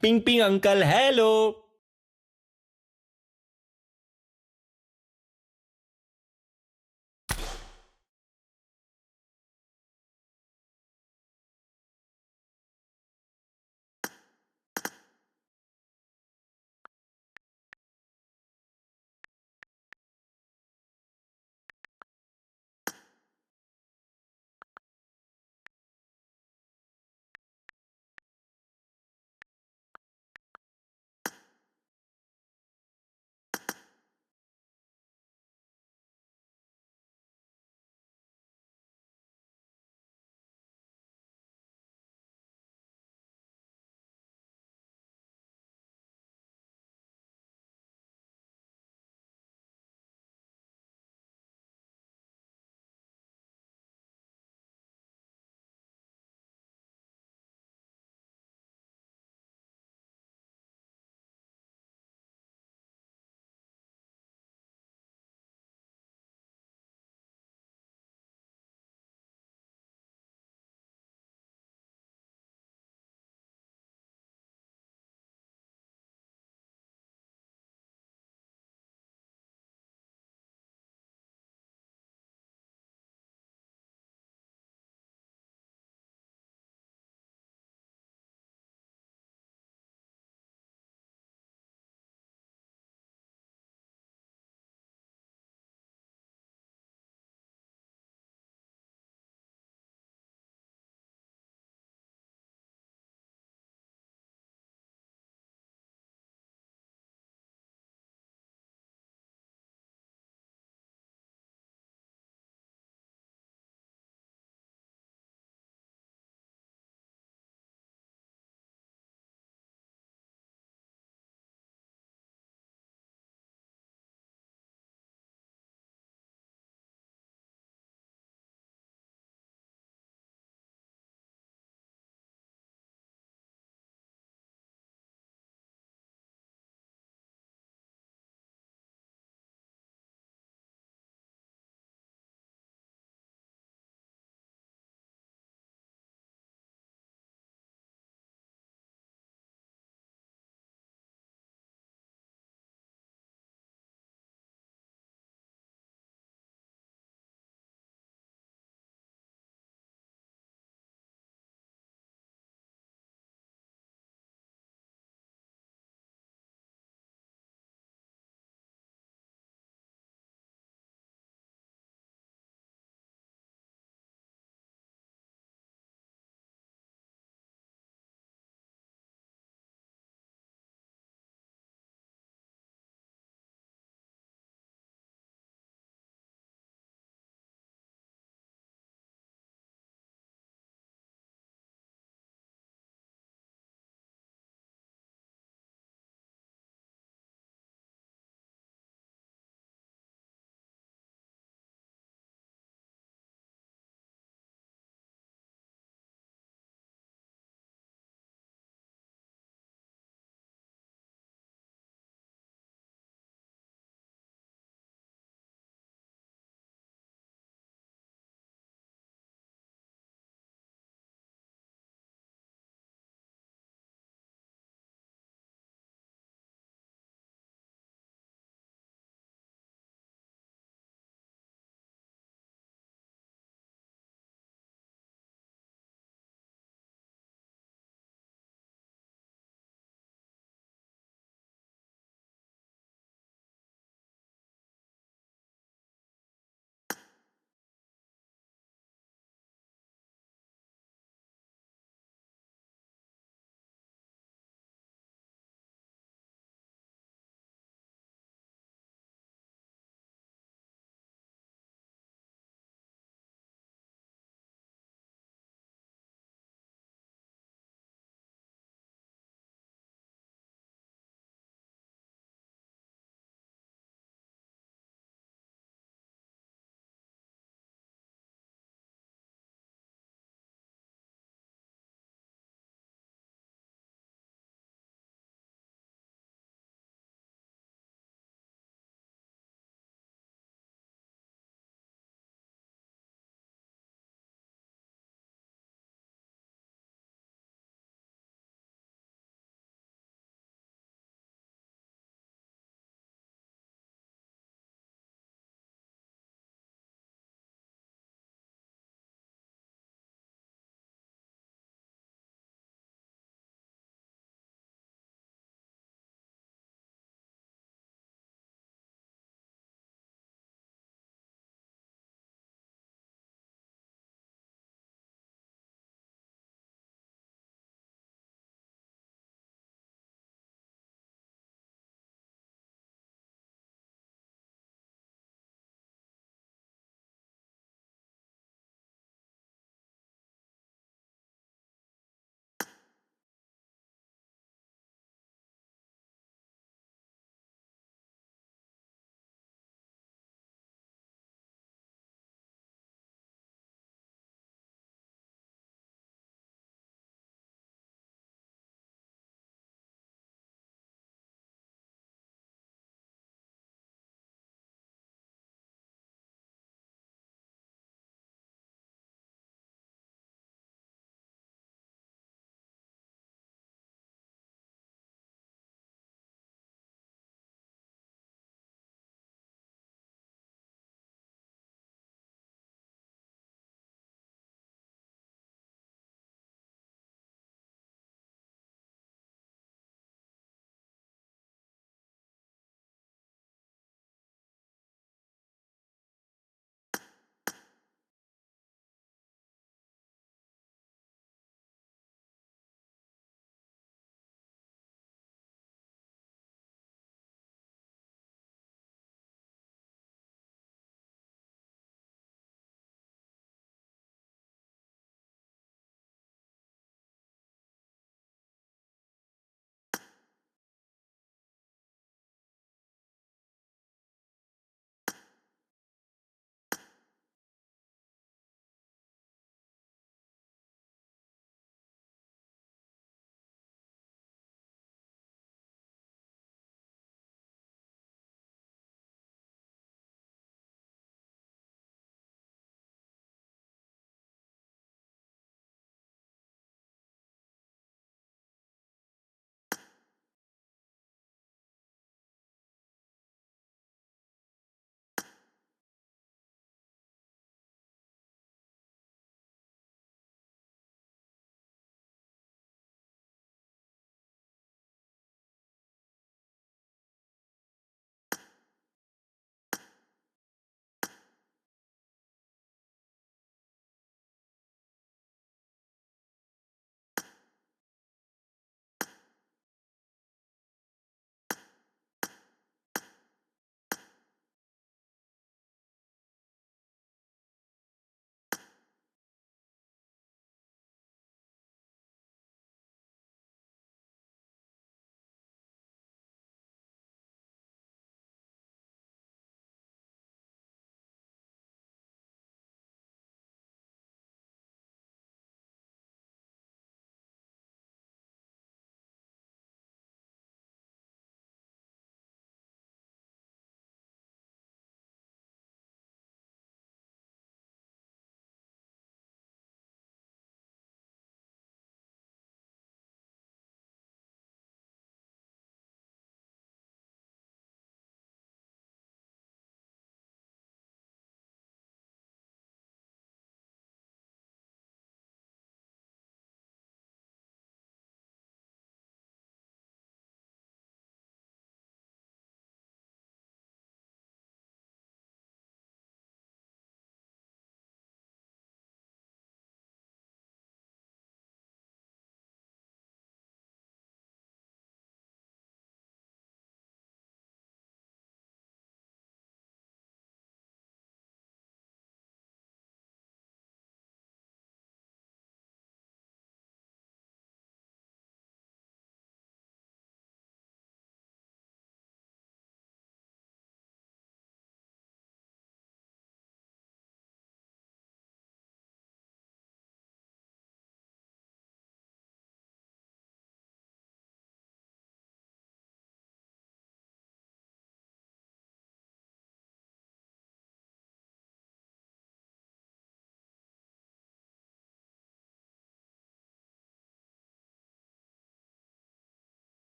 પિંગ Ping uncle, hello.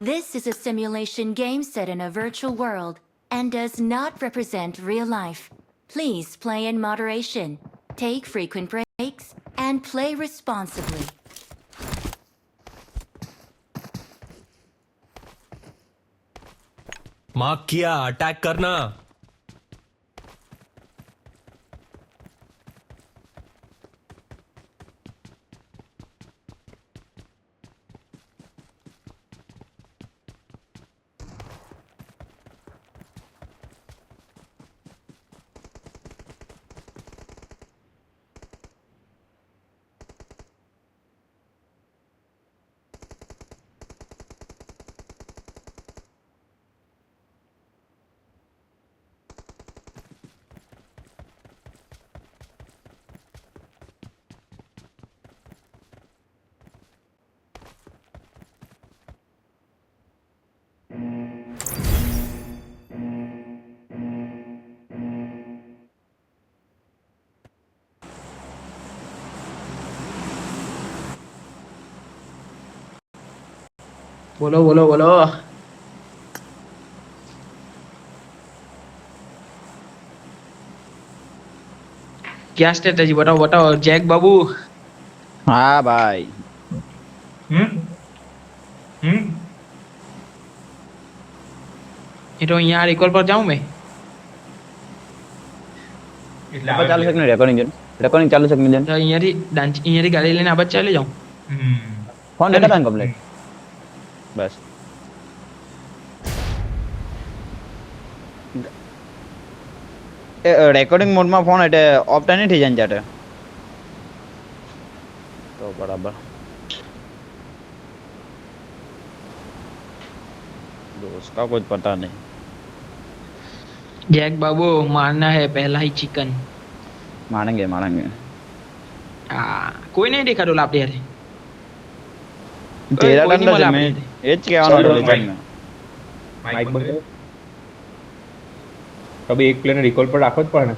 This is a simulation game set in a virtual world and does not represent real life. Please play in moderation, take frequent breaks, and play responsibly. Mark किया, attack करना। बोलो बोलो बोलो। क्या strategy बताओ बताओ Jack बाबू। हाँ भाई। ये तो यहाँ रिकॉल पर जाऊं मैं। apa ચાલુ છે કે નહીં રેકોર્ડિંગ ચાલુ છે કે નહીં तो यहाँ री गाड़ी लेने अब चले जाऊं। ફોન દેખાતા ને કમ્પ્લીટ બસ એ રેકોર્ડિંગ મોડમાં ફોન એટલે ઓફ તો નહીં થઈ જાય ને ત્યારે તો બરાબર दोस्त का कुछ पता नहीं। जैक बाबू मारना है पहला ही चिकन। मारेंगे मारेंगे। कोई नहीं देखा तो लापड़ी यार। तेरा कोई नहीं डंडा मला जमे आपली यार। एच के आनो ले जाने माइक बंद करो। कभी एक प्लेयर ने रिकॉल पर રાખો જ પડે ને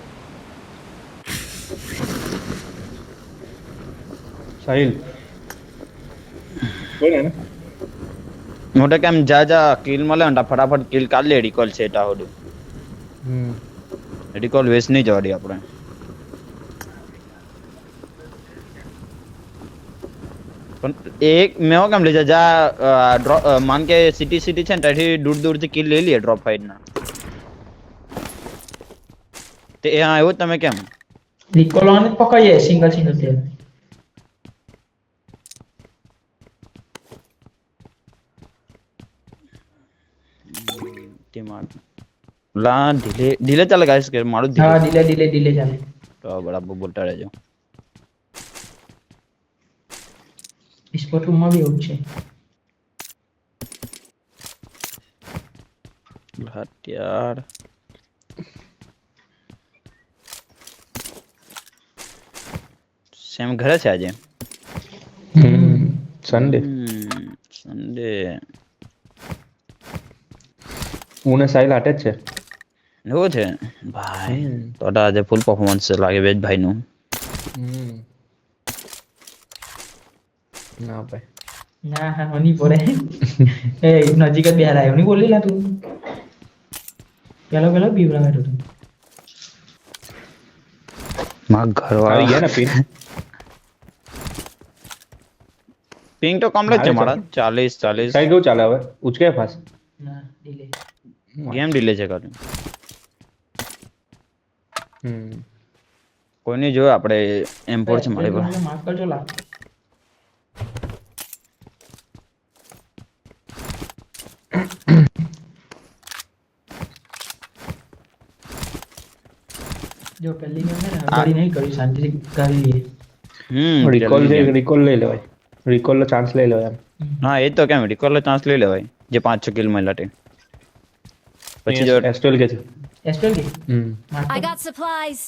સાહિલ બોલ ને મોટે કેમ જા જા કિલ મળે ને ફટાફટ કિલ કાઢ લે રિકોલ છે ટા હોડું રિકોલ વેસ્ટ નહીં જવા દે આપણે પણ એક મેં કેમ લઈ જા માન કે સિટી સિટી છે ને ત્યાંથી દૂર દૂરથી કિલ લઈ લઈએ ડ્રોપ ફાઈટ ના તે હા એવું તમે કેમ रिकॉल वाले पकड़िए सिंगल सिंगल प्लेयर। લા ઢીલે ઢીલે ચાલે ગાઈસ કે મારું हाँ डिले डिले डिले चले। તો બરાબર બોલતા રહેજો स्पोर्ट रूम में भी એવું છે। હત્યાર સેમ ઘરે છે આજે સન્ડે સન્ડે હું ને સાહિલ હાટે જ છે એવું છે ભાઈ તો આજે ફૂલ પરફોર્મન્સ લાગે વેજ ભાઈ નું ના ભાઈ ના હા નહીં પડે એ નજીક જ બેહાર આવ્યો નહીં બોલેલા તું પેલો પેલો બીવડાવે તું માં આવી ઘરવાળા ગયા ને પિન પિંગ તો કમ્પ્લીટ છે મારા 40 40 સાહિલ કેવું ચાલે હવે ઉચકે ફાસ ના ડિલે ગેમ ડિલે છે કર્યું કોઈ નહીં જોયું આપણે એમ્પોર્ટ છે મારી પાસે માફ કરજો લા જો પહેલી ગેમ ને ગાડી નહીં કરી શાંતિથી ગાડી લઈએ રિકોલ જલ્દી game. રિકોલ લઈ લેવાય રિકોલ નો ચાન્સ લઈ લેવાય એમ હા એ તો કેમ રિકોલ નો ચાન્સ લઈ લેવાય જે 5-6 કિલ મળ્યા તે પછી જો એસ્ટ્રોલ કે છે એસ્ટ્રલ કે માફ I got supplies.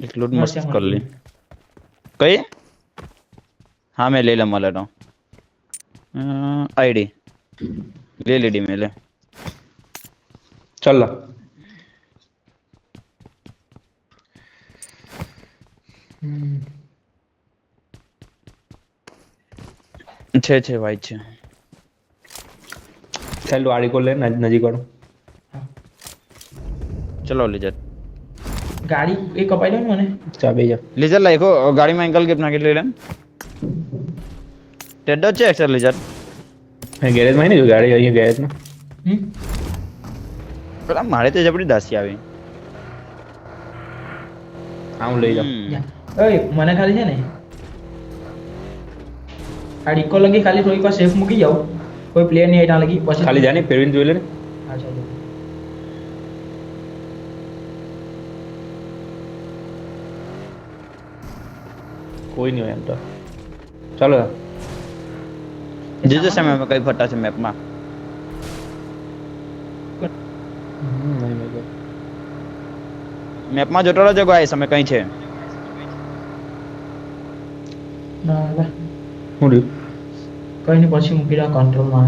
એકલું જ મસ્ત કરી લે કઈ હા મેં લઈ લે મળે તો આઈડી ले ली डी मेले चल ला छे छे भाई छे ચાલ આ રિકોલ લે નજીક વાળો ચલો લીજર ગાડી એ કપાઈ લો ને મને ચા બે જા લીજર લાઈકો ગાડીમાં એંગલ ગેપ નાખી લઈ લે ટેડો છે એક્સર લીજર ગેરેજ માં નહીં જો ગાડી અહીંયા ગેરેજ માં પેલા મારે તો જબરી દાસી આવી હું લઈ જાઉં ઓય મને ખાલી છે ને આ રિકોલ લગી ખાલી થોડીક વાર સેફ મૂકી જાવ કોઈ પ્લેયર નહીં આટા લગી પછી ખાલી જાને પેરવીન જોઈ લે ને હા ચાલો કોઈ નહીં હોય એમ તો ચાલો જીજો સામે કઈ ફટા છે મેપમાં મેપમાં જોતો રહેજો ગાઈસ અમે કઈ છે ના લે હું રહ્યું કઈ નહીં પછી મૂકી દો કંટ્રોલ માં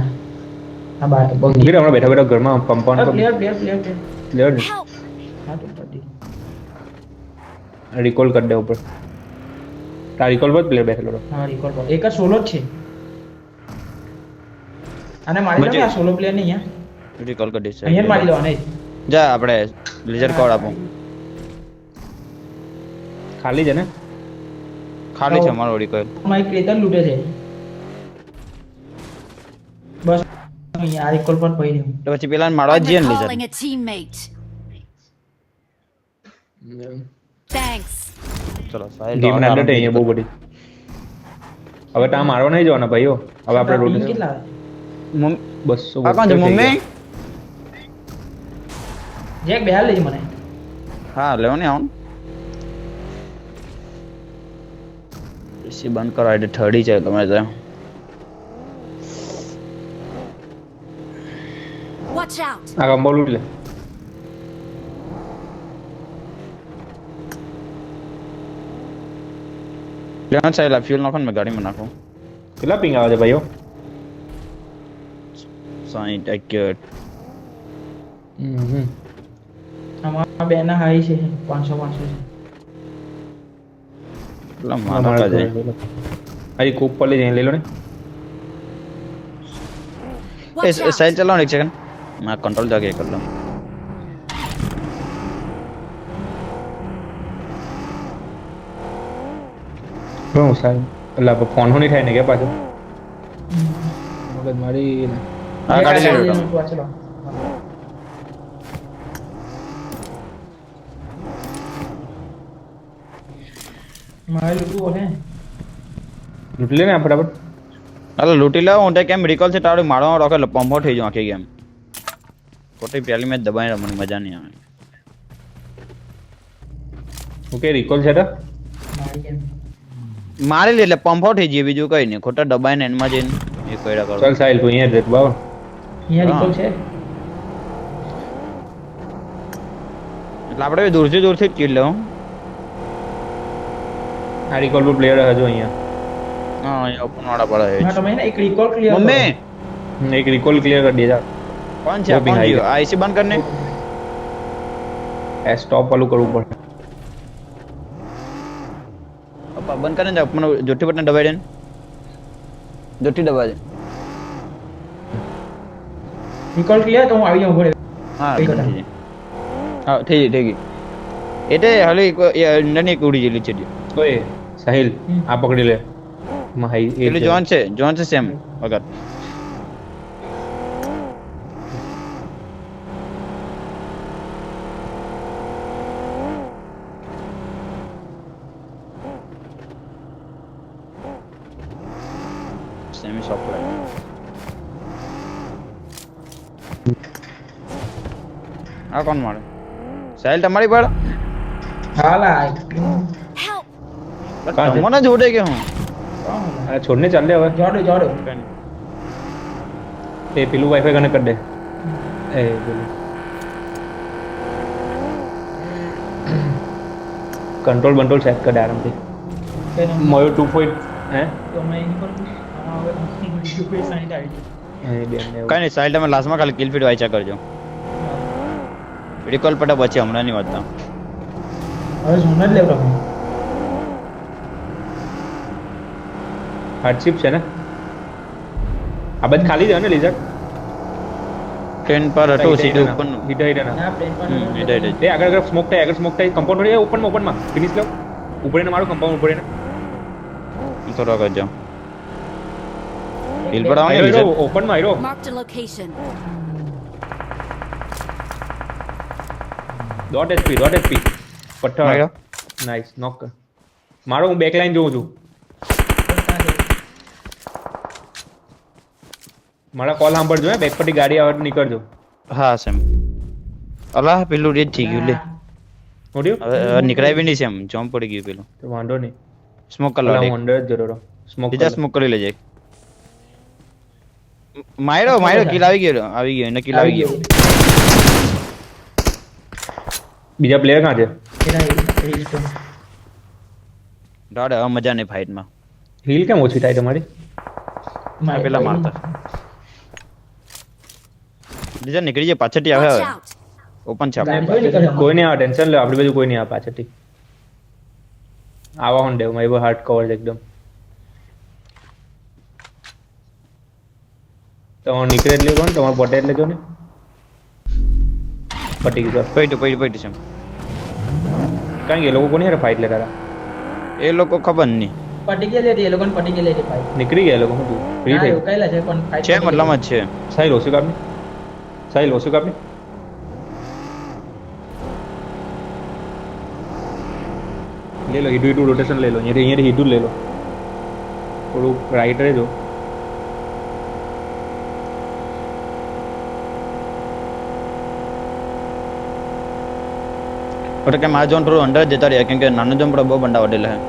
આ બાર બગી ગીર હમણાં બેઠા બેઠા ઘરમાં કમ્પાઉન્ડ પર પ્લેયર પ્લેયર પ્લેયર લેવડ ને હા તો પડી રિકોલ કરી દે ઉપર તાર રિકોલ પર પ્લેયર બેઠેલો હતો હા રિકોલ પર એક જ સોલો જ છે આને મારી લો બચે. ને આ સોલો પ્લેયર નહીં અહીંયા રિકોલ કરી દઈશ અહીંયા જ મારી લો આને જ. જા આપણે લીજર કોડ આપો ખાલી છે ને ખાલી છે અમારો રિકોલ મારી ક્રેતર લૂટે છે બસ અહીંયા આ રિકોલ પર પડી રહ્યું તો પછી પેલા મારવા જ જઈએ ને Calling ledger a teammate. Thanks. ચલો સાહેબ ગેમ ના ડટે અહીંયા બહુ બધી હવે તા મારવા નહીં જવાના ભાઈઓ હવે આપણે ટીમ રોડ કેટલા આવે? 200 આ કોણ છે મમ્મી જેક બેહાર લેજે મને હા લેવો ને આવું પીસી બંધ કરો એટલે 30 છે તમે તો Watch out. આ કંબોલ લૂટ લે લેવન સાહેબ ફ્યુલ નાખો ને મેં ગાડીમાં નાખું કેટલા પિંગ આવે છે ભાઈઓ સાઈન્ટ એક્યુરેટ અમારા બે ના હાઈ છે 500 છે પેલા મારો કા જાય અરે કોક પર લઈ જઈને લઈ લો ને Watch out. સાઈડ ચલાવો ને એક સેકન્ડ मैं कंट्रोल जाके कर लूँ ઘણું સાહેબ એટલે આપણે ફોન નહીં થાય ને કે પાછું મગજ મારી हाँ गाड़ी ले लो ચલો મારે લૂટવું હે લૂંટ લે ને આ ફટાફટ अरे लूटी ला उनटे केम रिकॉल से टाड़ो मारो रोके पंपो થઈ જો આખી ગેમ કોટી પહેલી મેચ દબાઈ રમવાની મજા નહીં આવે ઓકે રિકોલ છે તો મારી કેમ મારી લે એટલે પંપો થઈ જઈએ બીજું કઈ નહીં ખોટા દબાઈને એનમાં જઈને એ કોઈડા કરો ચાલ સાહિલ તું અહીંયા જ રહેતો બાબા અહીંયા રિકોલ છે એટલે આપણે દૂરથી જ કિલ લેવું આ રિકોલ પર પ્લેયર હજુ અહીંયા હા એ ઓપન વાળા પડે હા તમે ને એક રિકોલ ક્લિયર મમ્મી એક રિકોલ ક્લિયર કરી દીધા કોણ છે Shopping કોણ આવી ગયો આ એસી બંધ કરને એ સ્ટોપ વાળું કરવું પડે પપ્પા બંધ કરીને જાવ મને જોઠી બટન દબાઈ દે જોઠી દબાઈ દે રિકોલ ક્લિયર તો હું આવી જાઉં ઘરે હા થઈ બંધ ગયું. થઈ જાય હા થઈ ગઈ એટલે હાલી નની એક ઉડી જેલી છે ઓય સાહિલ આ પકડી લે માહી એટલે જોન છે સેમ વગર સેમી સપ્લાય આ કોણ મારે સાહેલ તમારી પર હાલા Help. કાં છે? મને જોડે કે હું અરે છોડને ચાલ લે હવે જોડો જોડો એ પેલું વાઈફાઈ કનેક્ટ કરી દે એ પેલું કંટ્રોલ બંટ્રોલ સેટ કરી દે આરામથી મોયો 2 પોઈન્ટ હે તો મેં એની પર હવે બીજું કોઈ સાઈડ આવી ગયું. એ બેન ને કઈ નહીં સાહેલ તમે લાસ્ટમાં ખાલી કિલ ફીડ વાંચા કરજો રિકોલ પટા પછી હમણાં નહીં વાંચતા હવે ઝોન જ લેવડો હાર્ડશિપ છે ને આ બધ ખાલી છે ને લીઝર 10 પર હતો સીધું ઉપર હિટ હિટ ના ના પ્લેન પર એ આગળ સ્મોક થાય કમ્પાઉન્ડ માં ઓપન માં ફિનિશ લો ઉપર ને મારું કમ્પાઉન્ડ ઉપર ને થોડો કરજો હિલ પર આવો ને ઓપન માં આયરો Marked a location. Dot HP પથ્થર માર્યો. નાઈસ નોક મારો હું બેક લાઈન જોઉં છું મારા કોલ સાંભળજો હે બેક પરથી ગાડી આવે તો નીકળજો હા સેમ અલા પેલું રેડ થઈ ગયું લે નોડ્યું હવે નીકળાય બી નહીં સેમ જમ્પ પડી ગયું પેલું તો વાંધો નહીં સ્મોક કરી લો હું અંદર જ જતો રહો સ્મોક બીજા સ્મોક કરી લેજે માર્યો કિલ આવી ગયો એને કિલ આવી ગયો બીજા પ્લેયર ક્યાં છે દાડે હવે મજા નહીં ફાઇટ માં હીલ કેમ ઓછી થાય તમારી પેલા મારતા બીજા નીકળી જાય પાછળથી આવે Watch હવે out. ઓપન છે આપણે કોઈ નહીં આવે ટેન્શન લો આપણી બાજુ કોઈ નહીં આવે પાછળથી આવા હોન દેવ મારી હાર્ડ કવર છે એકદમ તમારું નીકળે એટલે કોણ તમારું પટે એટલે જો ને પટી ગયું પૈટું છે કારણ કે એ લોકો કોની હારે ફાઇટ લેતા હતા એ લોકો ખબર નહીં પટી ગયેલી એ લોકોને પટી ગયેલી હતી ભાઈ નીકળી ગયા એ લોકો શું ફ્રી ના થઈ રોકાયેલા છે પણ fight છે પતી મતલબ જ છે સાહિલ ઓછું કાપની ले लो हिडू रोटेशन ले लो ये हिडू ले लो थोड़ू राइट रहेजो એટલે કે મારા જોન થોડું અંડર જ જતા રહ્યા કેમ કે નાનો જોન પર બહુ બંડા વડેલા હે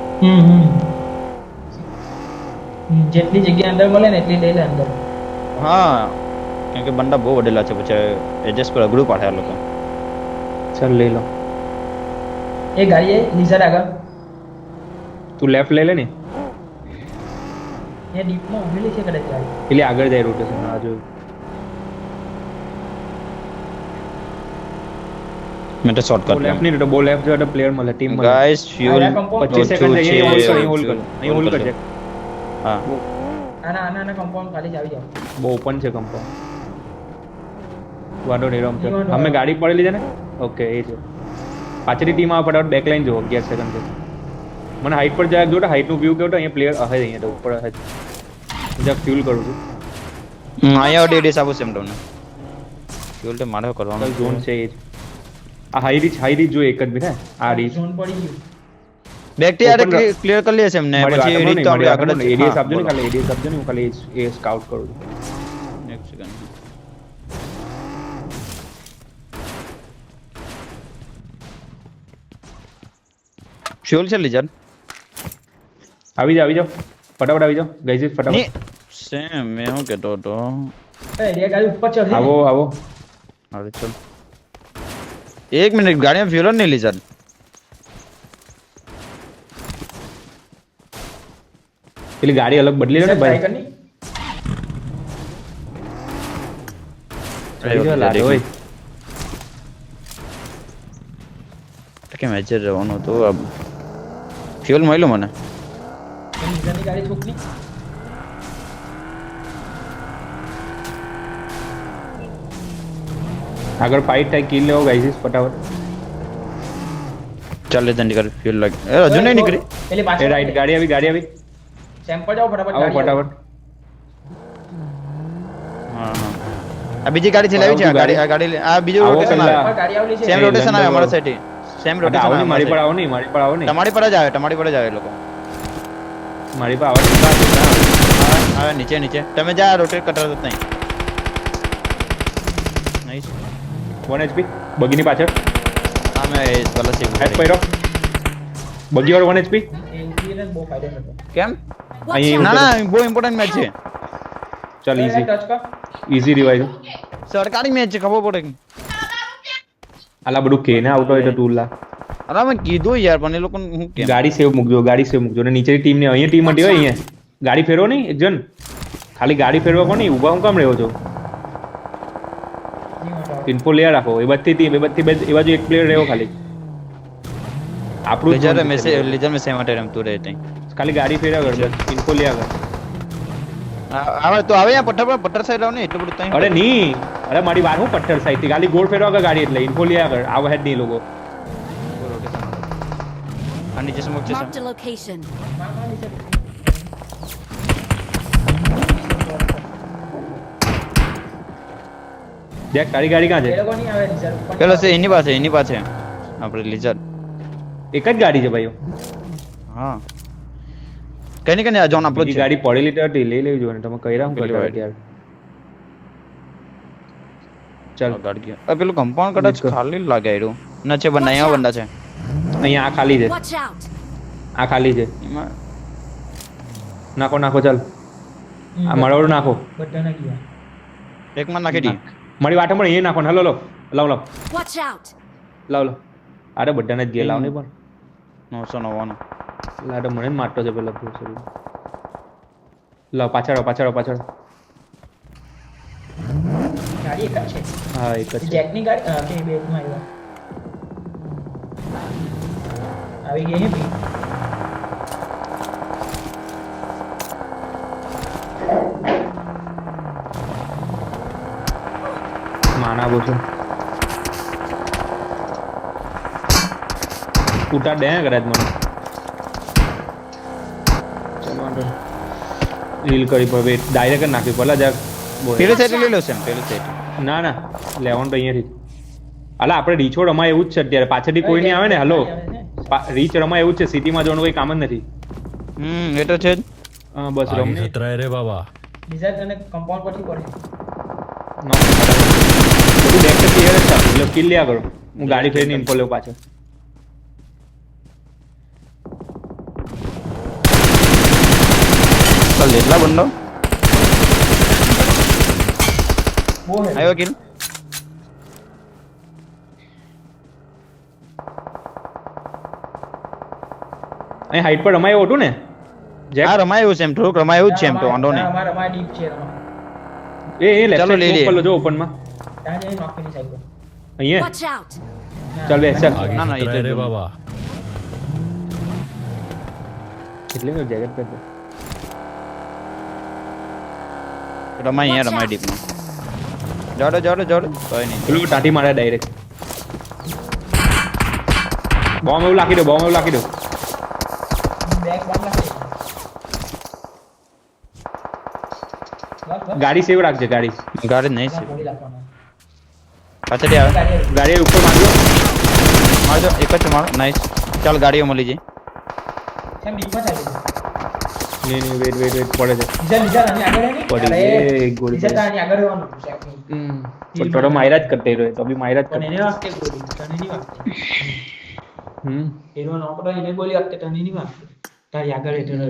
જેટલી જગ્યા અંદર મળે ને એટલી લઈ લે અંદર હા કેમ કે બંડા બહુ વડેલા છે પછી એડજસ્ટ પર અઘરું પાડે આ લોકો चल ले लो એ ગાડી એ લીઝર આગળ तू लेफ्ट ले ले ने એ ડીપમાં ઉભેલી છે કદાચ ગાડી એટલે આગળ જાય રોટેશન આ જો મેં તો શોર્ટકટ લેફ્ટ નહીં તો બો લેફ્ટ જો પ્લેયર મળે ટીમ મળે ગાઈસ ફ્યુલ આ compound 25 સેકન્ડ અહીં હોલ્ડ કર અહીં હોલ્ડ કર હા આના કમ્પાઉન્ડ ખાલી જ આવી જાવ બહુ ઓપન છે કમ્પાઉન્ડ વાડો નહીં રમતો અમે ગાડી પડેલી છે ને ઓકે એ છે પાછળની ટીમ આવે ફટાફટ બેક લાઈન જો 11 સેકન્ડ છે મને હાઈટ પર જાય જો હાઈટ નું વ્યૂ કેવો તો અહીંયા પ્લેયર હે અહીંયા તો ઉપર હે જબ ફ્યુલ કરું છું આયા ડેડીસ આપો સેમ તમને ફ્યુલ તો મારે કરવાનું ઝોન છે એ જ આ હાઈ રીચ જો એક જ બી ને આ રીચ ઝોન પડી ગયું બેક્ટેરિયા ક્લિયર કરી લેશે એમને પછી રીત તો આપણે આગળ એડીએસ આપજો ને ખાલી એડીએસ આપજો ને હું ખાલી એ સ્કાઉટ કરું છું એક સેકન્ડ ફ્યુલ છે લીજર આવી જાઓ ફટાફટ આવી જાઓ ગઈજી ફટાફટ ની સેમ મેં હું કહેતો હતો એ રે ગાડી ઉપર ચઢી આવો હવે ચલ એક મિનિટ ગાડીમાં ફ્યુલ નહીં લીજર પેલી ગાડી અલગ બદલી લો ને ભાઈ લાડો હોય કે મેચર રહેવાનું હતું ફ્યુલ મળ્યું મને લીઝરની ગાડી છોકરી આગળ ફાઇટ થાય કિલ લેવો ગાઈસ ફટાફટ ચાલે જલ્દી કર ફ્યુલ લાગે એ હજુ નહીં નીકળી પેલી એ પાછળ રાઈટ ગાડી આવી સેમ્પલ જાઓ ફટાફટ આવો ગાડી ફટાફટ હા હા આ બીજી ગાડી ચલાવી છે આ ગાડી આ બીજું આવો રોટેશન પહેલા. આવે ઉપર ગાડી આવેલી છે સેમ રોટેશન આવે અમારા સાઈડ સેમ રોટેશન આવો આવે નહીં, મારી પર આવો નહીં તમારી પર જ આવે તમારી પર જ આવે એ લોકો મારી પર આવો નહીં. આવે નીચે તમે જા રોટેટ કરતા રહો નહીં નાઈસ 1 HP બગીની પાછળ હા મેં પેલા સેવ હેડ પૈરો બગી વાળો 1 HP એન્ટ્રીને બહુ ફાયદો થતો કેમ Watch અહીં out. ના બહુ ઇમ્પોર્ટન્ટ મેચ છે ચાલ ઈઝી ટચ કર રિવાઇવ સરકારી મેચ છે ખબર પડે આલા બધું કેને આવતો હોય તો તું લા અરે મેં કીધું યાર પણ એ લોકો હું કેમ ગાડી સેવ મૂકજો ને નીચેની ટીમ ને અહીંયા ટીમ માટે હોય અહીંયા ગાડી ફેરવો નહીં એક જણ ખાલી ગાડી ફેરવા કોણ નહીં ઊભા હું કામ રહ્યો છો ઇન્ફો લેયા રાખો એ બધી ટીમ એ બાજુ એક પ્લેયર રહ્યો ખાલી આપણું જ લેજર zone મેં છે. લેજર મેં સેમ માટે રમતું રહે તઈ ખાલી ગાડી ફેરવા કર બસ ઇન્ફો લેયા કર આવે તો આવે યા પઠ્ઠર સાઈડ આવ ને એટલું બધું ત્યાં અરે નહીં, અરે મારી વાત હું પથ્થર સાઈડ થી ખાલી ગોળ ફેરવા આગળ ગાડી એટલે ઇન્ફો લે આગળ આવા હેડ નહીં લોકો. આ નીચે સ્મોક છે Marked a location. દેખ તારી ગાડી ક્યાં એ છે? લોકો નહીં આવે રિઝલ્ટ પણ પેલો છે એની પાસે આપણે લિઝર્ડ. એક જ ગાડી છે ભાઈઓ. હા કઈ નહીં આ જોન આપણો જ બીજી છે. ગાડી પડેલી તો હતી, લઈ લેવી જોઈએ ને. તમે કહી રહ્યા હું પેલી કરતા વાળી. યાર. ચાલ ગાડી ગયો. આ પેલું કમ્પાઉન્ડ કદાચ નીકળ. ખાલી લાગે આયરું ના છે બંને અહીંયા બંદા છે અહીંયા આ ખાલી છે, Watch out. આ ખાલી છે. એમાં નાખો નાખો ચાલ, આ મળવડું નાખો. બધાને ગયા એકમાં નાખી દી. મારી વાટે પણ એ નાખો ને. હલો લો લાવ લાવ Watch out. લાવ લાવ. અરે બધાને જ ગયા લાવ ને પણ 999 લાડો મને જ મારતો છે પેલો ભૂસરી. લાવ પાછળ પાછળ. ગાડી એક જ છે હા એક જ છે. જેકની ગાડી કે બેમાં આવ્યા આવી ગઈ હે ભઈ માના બોછો ઉતાર દે કદાચ મને. રીલ કરી પર વેટ ડાયરેક્ટ નાખી પેલા જરાક પેલી સાઈડ લઈ લો છે પેલી સાઈડ. ના ના લેવાનું તો અહીંયાથી. અલા આપણે રીચો રમાય એવું જ છે અત્યારે. પાછળથી કોઈ નહીં આવે ને. હલો રીચ રમાય એવું જ છે. સિટીમાં જવાનું કોઈ કામ જ નથી. એ તો છે જ. હા બસ રમ आगे खतरा है रे बाबा. રિઝલ્ટ અને કમ્પાઉન્ડ પરથી પડે બધું બેક તો ક્લિયર જ છે. એટલે કિલ લ્યા કરો. હું ગાડી ફેરીને ઇન્ફો લેવું પાછળ. ચાલ એટલા બંદો બહુ હે આવ્યો કિલ. અહીં હાઈટ પર રમાય એવું હતું ને જેક? આ રમાયું છે એમ થોડુંક રમાયું જ છે એમ તો વાંધો નહીં. અમારા ડીપ છે રમા એ લેફ્ટ ચાલો લઈ સાઈડ લઈએ. પર જો ઓપનમાં ત્યાં જઈને નોક કરી સાઈડ પર અહીંયા Watch out. ચાલ બે ચાલ. आगे ना, ना, खतरा है इधर रे जो- बाबा. એટલે મેં જેકેટ પહેર દે. રમાય અહીંયા રમાય ડીપમાં. જાડો કોઈ નહીં. પેલું ટાંટી મારે ડાયરેક્ટ. બોમ્બ એવું લાખી દો બેક બાર નાખી ગાડી સેવ રાખજે ગાડી. ગાડી નહીં છે ગોળી લાગવાનો પાછળથી આવે. ગાડી ગાડી ઉપર મારજો. મારજો એક જ છે મારો. નાઈસ. ચાલ ગાડીઓ મળી જાય. કેમ ડીપમાં ચાલી ગયું નહીં વેટ પડે છે. રિઝલ્ટ આની આગળ હે ને પડી અરે, ગઈ, એક ગોળી રિઝલ્ટ પડી. આની આગળ રહેવાનું છે આખું. પણ થોડો માયરા જ કરતે રહ્યો તો બી માયરા જ પણ કરતે. એને વાગતે ગોળી તને નહીં વાગતી એનો નોકરો એને ગોળી વાગતે તને નહીં વાગતી તારી આગળ એટલે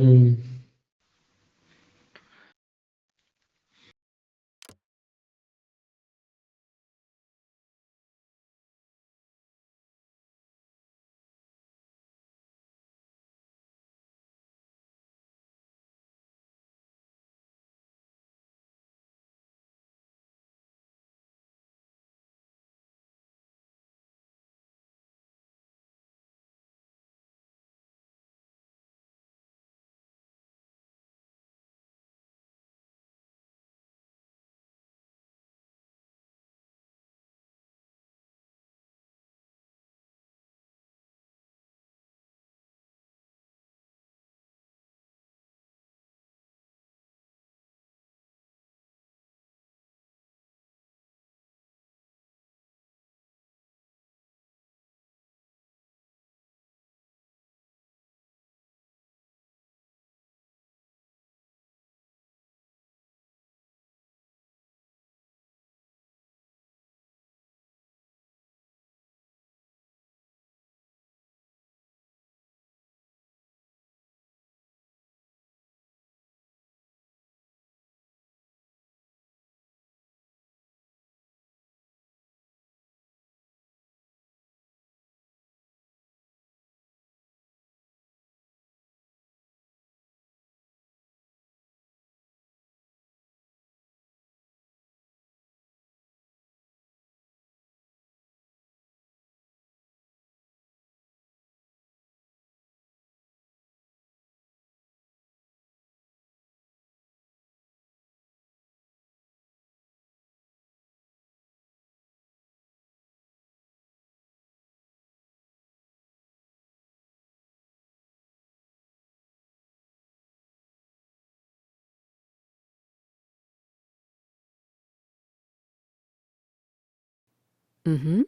Mm-hmm.